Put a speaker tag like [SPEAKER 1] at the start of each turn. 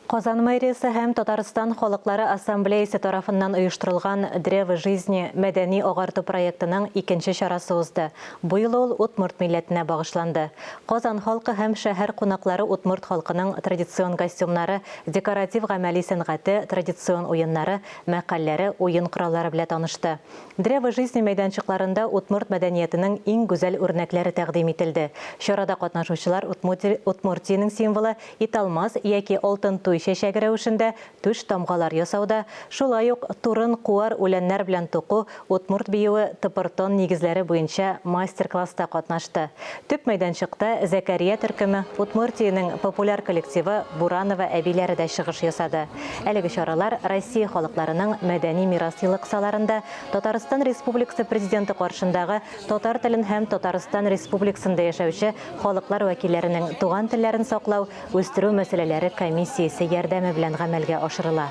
[SPEAKER 1] Казан мэриясы һәм Татарстан халыклары ассамблеясы тарафыннан оештырылган «Древо жизни» мәдәни агарту проектының икенче чарасы узды. Быел ул Удмурт милләтенә багышланды. Казан халкы һәм шәһәр кунаклары Удмурт халкының традицион костюмнары, декоратив гамәли сәнгате, традицион уеннары, мәкальләре, уен кораллары белән танышты. «Древо жизни» мәйданчыкларында Удмурт мәдәниятенең иң гүзәл үрнәкләре тәкъдим ителде. Чарада катнашучылар Удмуртиянең символы италмас яки алтын туй чәчәге рәвешендә төш тамгалар ясауда, шулай ук турын куар үләннәр белән туку, Удмурт биюе тыпыртон нигезләре буенча мастер-класста катнашты. Төп мәйданчыкта Зәкәрия төркеме, Удмуртиянең популяр коллективы Буранова әбиләре дә чыгыш ясады. Әлеге чаралар Россия халыкларының мәдәни мирас йылыксаларында Татарстан Республикасы президенты каршындагы татар телен һәм Татарстан Республикасында яшәүче халыклар вәкилләренең туган телләрен саклау, үстерү мәсьәләләре комиссиясе ярдәме белән гамәлгә ашырыла.